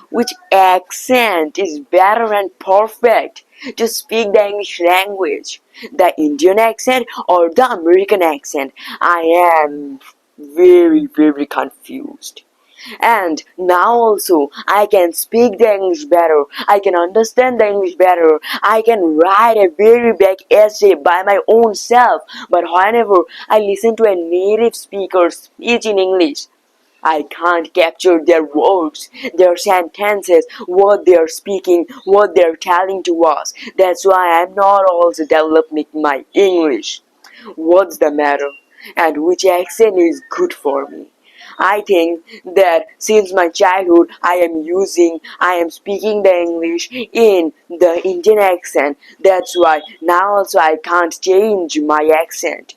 which accent is better and perfect to speak the English language, the Indian accent or the American accent? I am very confused. And now also I can speak the English better, I can understand the English better, I can write a very big essay by my own self. But whenever I listen to a native speaker speak in English, I can't capture their words, their sentences, what they're speaking, what they're telling to us. That's why I'm not also developing my English. What's the matter? And which accent is good for me? I think that since my childhood I am speaking the English in the Indian accent. That's why now also I can't change my accent.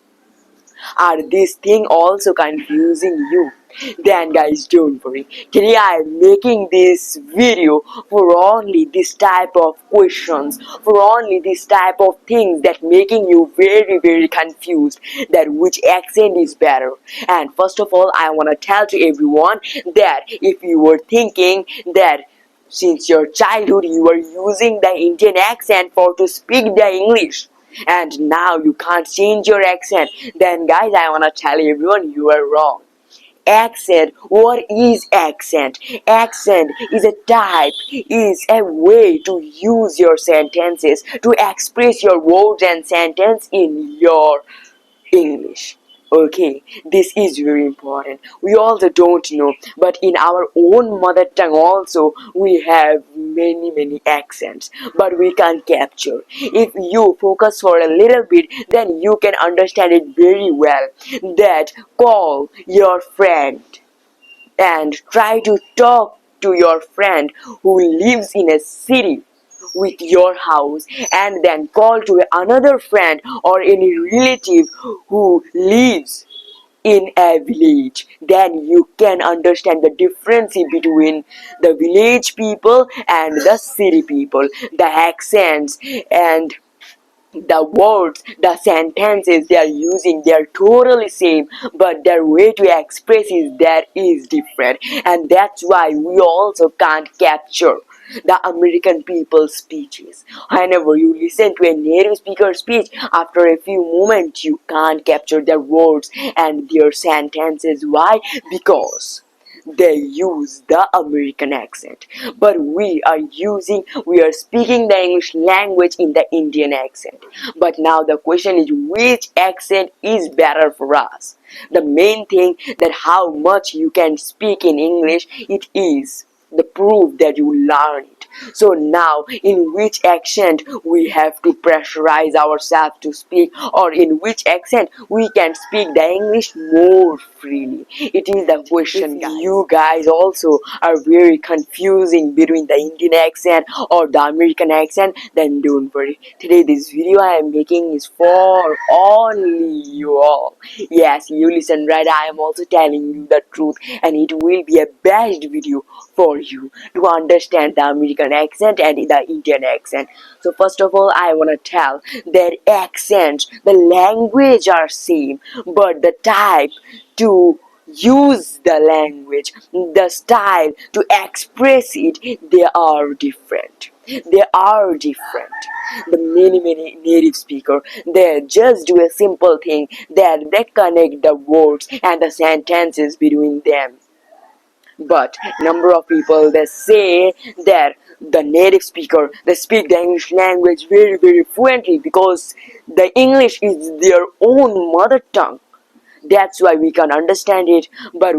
Are these things also confusing you? Then guys, don't worry. Today I am making this video for only this type of questions, for only this type of things that making you very confused, that which accent is better. And first of all, I want to tell to everyone that if you were thinking that since your childhood you were using the Indian accent for to speak the English, and now you can't change your accent, then guys, I wanna tell everyone you are wrong. Accent, what is accent? Accent is a type, is a way to use your sentences, to express your words and sentence in your English. Okay, this is very important. We also don't know, but in our own mother tongue also we have many accents, but we can't capture. If you focus for a little bit, then you can understand it very well. That call your friend and try to talk to your friend who lives in a city with your house, and then call to another friend or any relative who lives in a village. Then you can understand the difference between the village people and the city people, the accents and the words, the sentences they are using, they are totally same, but their way to express is different, and that's why we also can't capture the American people's speeches. Whenever you listen to a native speaker speech, after a few moments you can't capture their words and their sentences. Why? Because they use the American accent, but we are speaking the English language in the Indian accent. But now the question is, which accent is better for us? The main thing that how much you can speak in English, it is the proof that you learn it. So now, in which accent we have to pressurize ourselves to speak, or in which accent we can speak the English more freely? It is the question, guys. You guys also are very confusing between the Indian accent or the American accent, then don't worry. Today this video I am making is for only you all. Yes, you listen right, I am also telling you the truth, and it will be a best video for you to understand the American accent and the Indian accent. So first of all, I want to tell that accents, the language are same, but the type to use the language, the style to express it, they are different. They are different. The many native speaker, they just do a simple thing that they connect the words and the sentences between them. But number of people, they say that the native speaker, they speak the English language very fluently because the English is their own mother tongue. That's why we can understand it. But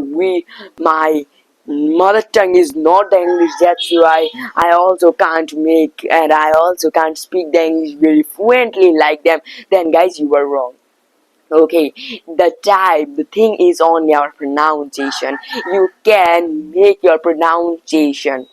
my mother tongue is not the English. That's why I also can't make, and I also can't speak the English very fluently like them. Then guys, you are wrong. Okay, the thing is only our pronunciation. You can make your pronunciation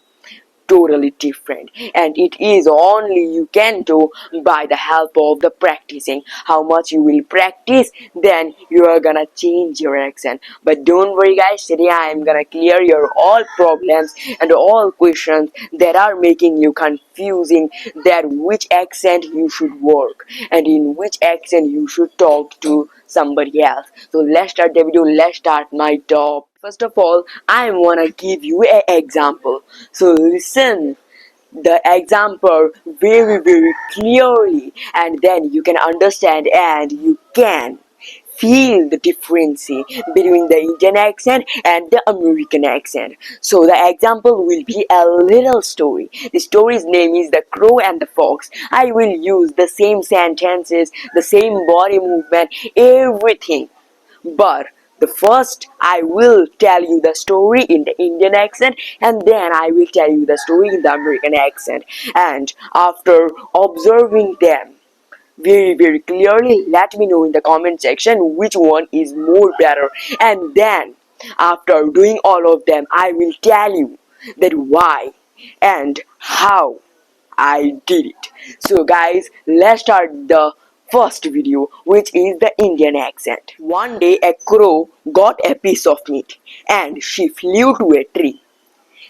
totally different, and it is only you can do by the help of the practicing. How much you will practice, then you are gonna change your accent. But don't worry guys, today I am gonna clear your all problems and all questions that are making you confusing, that which accent you should work and in which accent you should talk to somebody else. So let's start the video. Let's start my top. First of all, I wanna give you an example. So listen the example very clearly, and then you can understand and you can feel the difference between the Indian accent and the American accent. So the example will be a little story. The story's name is The Crow and the Fox. I will use the same sentences, the same body movement, everything, but the first I will tell you the story in the Indian accent, and then I will tell you the story in the American accent. And after observing them very clearly, let me know in the comment section which one is more better. And then after doing all of them, I will tell you that why and how I did it. So guys, let's start the first video, which is the Indian accent. One day a crow got a piece of meat and she flew to a tree.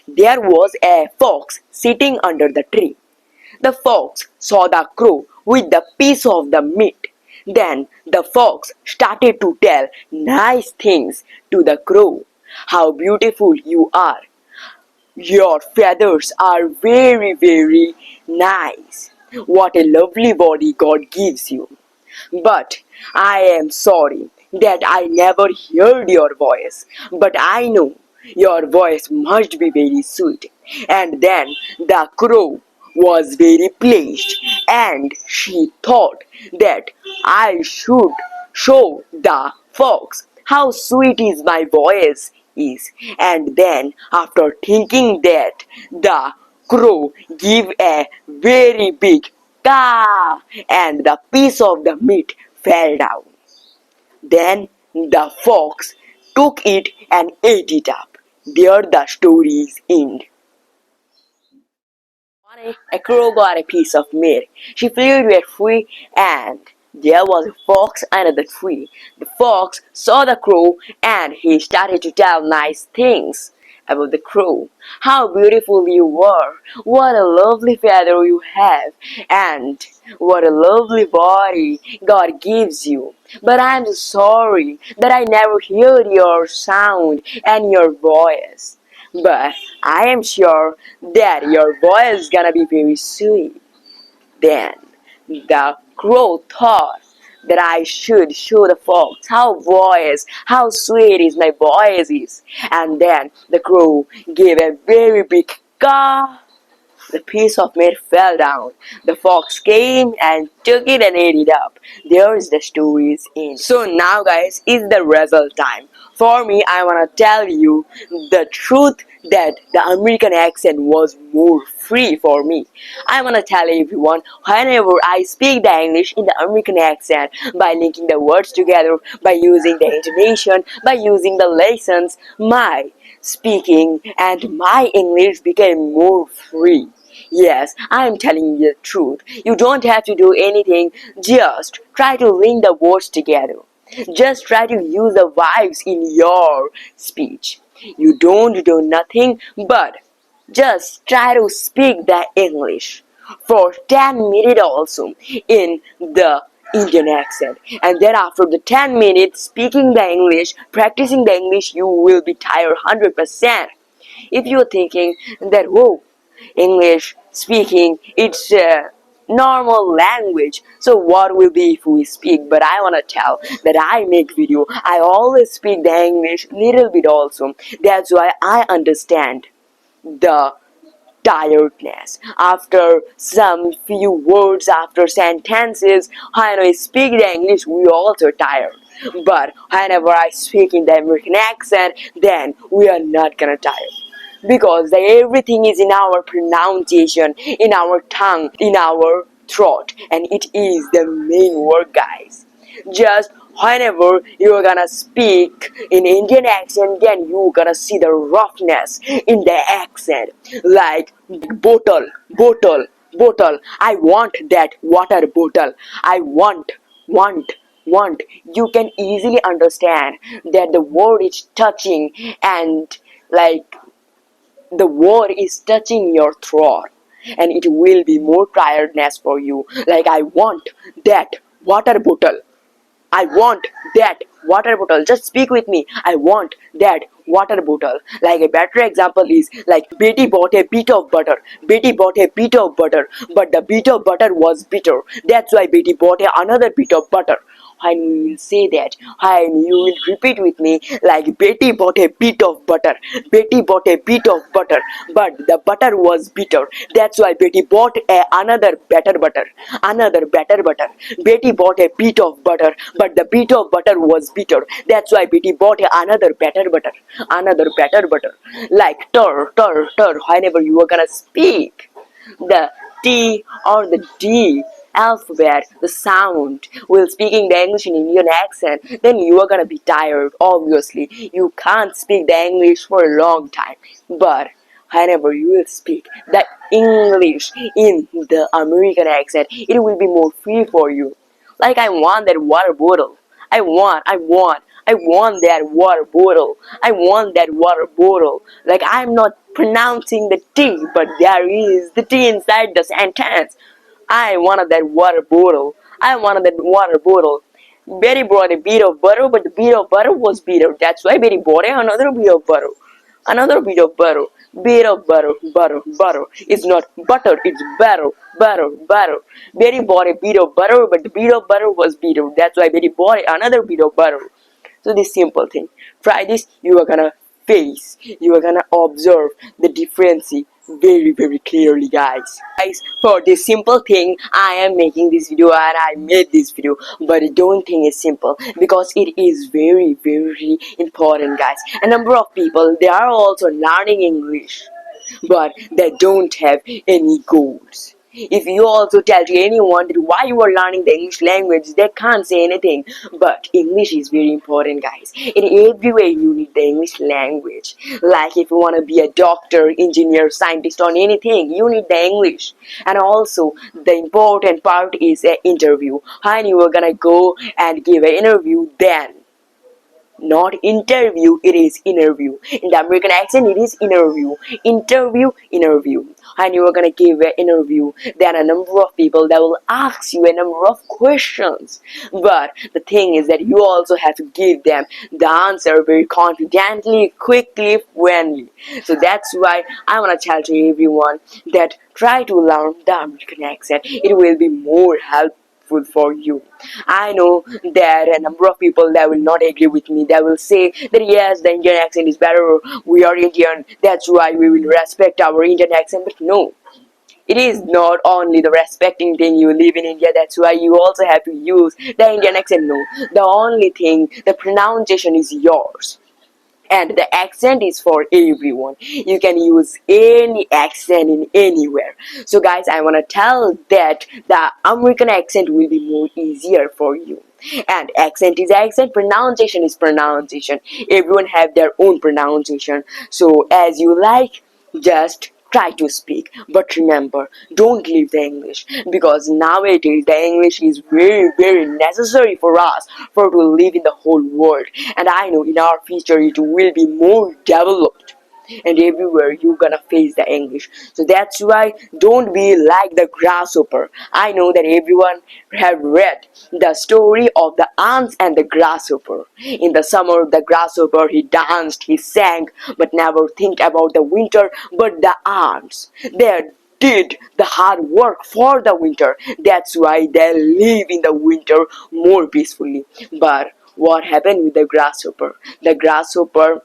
There was a fox sitting under the tree. The fox saw the crow with the piece of the meat. Then the fox started to tell nice things to the crow. How beautiful you are. Your feathers are very nice. What a lovely body God gives you. But I am sorry that I never heard your voice. But I know your voice must be very sweet. And then the crow was very pleased, and she thought that I should show the fox how sweet is my voice is. And then after thinking that, the crow gave a very big caw, and the piece of the meat fell down. Then the fox took it and ate it up. There the stories end. One day, a crow got a piece of meat. She flew to a tree, and there was a fox under the tree. The fox saw the crow, and he started to tell nice things about the crow. How beautiful you were! What a lovely feather you have! And what a lovely body God gives you! But I'm sorry that I never heard your sound and your voice. But I am sure that your voice is gonna be very sweet. Then the crow thought that I should show the fox how sweet is my voice is. And then the crow gave a very big caw. The piece of meat fell down. The fox came and took it and ate it up. There is the story's end. So now guys, is the result time. For me, I wanna tell you the truth that the American accent was more free for me. I wanna tell everyone, whenever I speak the English in the American accent, by linking the words together, by using the intonation, by using the lessons, my speaking and my English became more free. Yes, I am telling you the truth. You don't have to do anything, just try to link the words together. Just try to use the vibes in your speech. You don't do nothing but just try to speak the English for 10 minutes also in the Indian accent. And then after the 10 minutes speaking the English, practicing the English, you will be tired 100%. If you're thinking that, whoa, English speaking, it's a normal language, so what will be if we speak? But I want to tell that I make video, I always speak the English little bit also. That's why I understand the tiredness after some few words, after sentences. When I speak the English, we also tired. But whenever I speak in the American accent, then we are not gonna tire, because everything is in our pronunciation, in our tongue, in our throat, and it is the main word, guys. Just whenever you're gonna speak in Indian accent, then you're gonna see the roughness in the accent, like bottle. I want that water bottle. I want. You can easily understand that the word is touching, and like the word is touching your throat, and it will be more tiredness for you. Like, I want that water bottle. I want that water bottle. Just speak with me. I want that water bottle. Like a better example is like Betty bought a bit of butter. Betty bought a bit of butter, but the bit of butter was bitter. That's why Betty bought another bit of butter. And you will say that, and you will repeat with me like Betty bought a bit of butter. Betty bought a bit of butter, but the butter was bitter. That's why Betty bought another better butter. Another better butter. Betty bought a bit of butter, but the bit of butter was bitter. That's why Betty bought another better butter. Another better butter. Like tur, tur, tur, whenever you are gonna speak the T or the D alphabet, the sound, while speaking the English in Indian accent, then you are gonna be tired. Obviously, you can't speak the English for a long time. But whenever you will speak the English in the American accent, it will be more free for you. Like I want that water bottle. I want that water bottle. I want that water bottle. Like I'm not pronouncing the T, but there is the T inside the sentence. I wanted that water bottle. I wanted that water bottle. Betty brought a bit of butter, but the bit of butter was bitter. That's why Betty bought another bit of butter. Another bit of butter. Bit of butter, butter, butter. It's not butter, it's butter, butter, butter. Betty bought a bit of butter, but the bit of butter was bitter. That's why Betty bought another bit of butter. So this simple thing. Try this, you are gonna you are gonna observe the difference very very clearly, guys. For this simple thing I am making this video, and I made this video, but don't think it's simple, because it is very very important, guys. A number of people, they are also learning English, but they don't have any goals. If you also tell to anyone that why you are learning the English language, they can't say anything. But English is very important, guys. In every way you need the English language. Like if you want to be a doctor, engineer, scientist, or anything, you need the English. And also the important part is an interview. And you are gonna go and give an interview, then not interview, it is interview. In the American accent it is interview. Interview. And you are gonna give an interview, then a number of people that will ask you a number of questions, but the thing is that you also have to give them the answer very confidently, quickly, friendly. So that's why I want to tell to everyone that try to learn the American accent. It will be more helpful for you. I know there are a number of people that will not agree with me. They will say that yes, the Indian accent is better. We are Indian, that's why we will respect our Indian accent. But no, it is not only the respecting thing. You live in India, that's why you also have to use the Indian accent. No, the only thing, the pronunciation is yours. And the accent is for everyone. You can use any accent in anywhere. So guys, I want to tell that the American accent will be more easier for you. And accent is accent, pronunciation is pronunciation. Everyone have their own pronunciation. So as you like, just try to speak. But remember, don't leave the English, because nowadays the English is very very necessary for us for to live in the whole world. And I know in our future it will be more developed, and everywhere you're gonna face the English. So that's why don't be like the grasshopper. I know that everyone have read the story of the ants and the grasshopper. In the summer, the grasshopper, he danced, he sang, but never think about the winter. But the ants, they did the hard work for the winter. That's why they live in the winter more peacefully. But what happened with the grasshopper? The grasshopper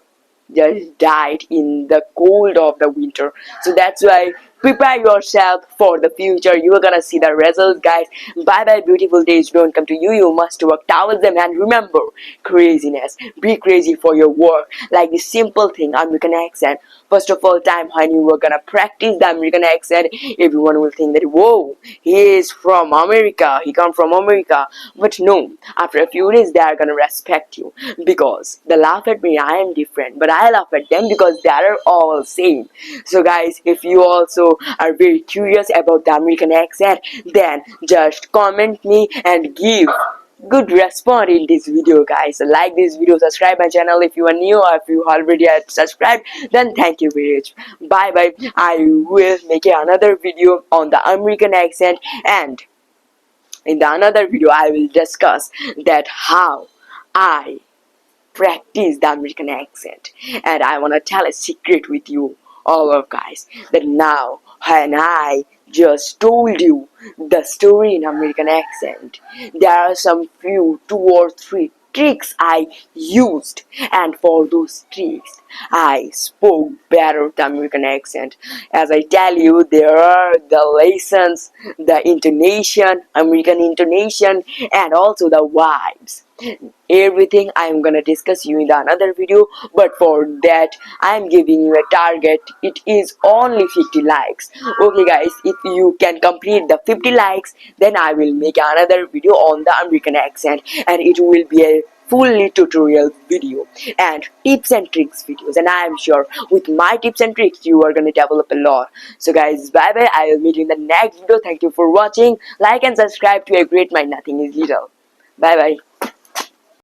just died in the cold of the winter. So that's why prepare yourself for the future. You are gonna see the results, guys. Bye bye, beautiful days don't come to you. You must work towards them. And remember, craziness, be crazy for your work. Like this simple thing, American accent. First of all, time when you were gonna practice the American accent, everyone will think that whoa, he is from America, he come from America. But no, after a few days they are gonna respect you, because they laugh at me, I am different, but I laugh at them because they are all same. So guys, if you also are very curious about the American accent, then just comment me and give good response in this video, guys. Like this video, subscribe my channel if you are new, or if you already have subscribed, then thank you very much. Bye bye. I will make another video on the American accent, and In the another video, I will discuss that how I practice the American accent. And I want to tell a secret with you, all of guys, that now when I just told you the story in American accent, there are some few, two or three tricks I used, and for those tricks I spoke better the American accent. As I tell you, there are the lessons, the intonation, American intonation, and also the vibes. Everything I am gonna discuss you in the another video, but for that I am giving you a target. It is only 50 likes. Okay guys, if you can complete the 50 likes, then I will make another video on the American accent, and it will be a fully tutorial video and tips and tricks videos, and I am sure with my tips and tricks you are gonna develop a lot. So guys, bye bye, I will meet you in the next video. Thank you for watching. Like and subscribe to a great mind, nothing is little. Bye bye.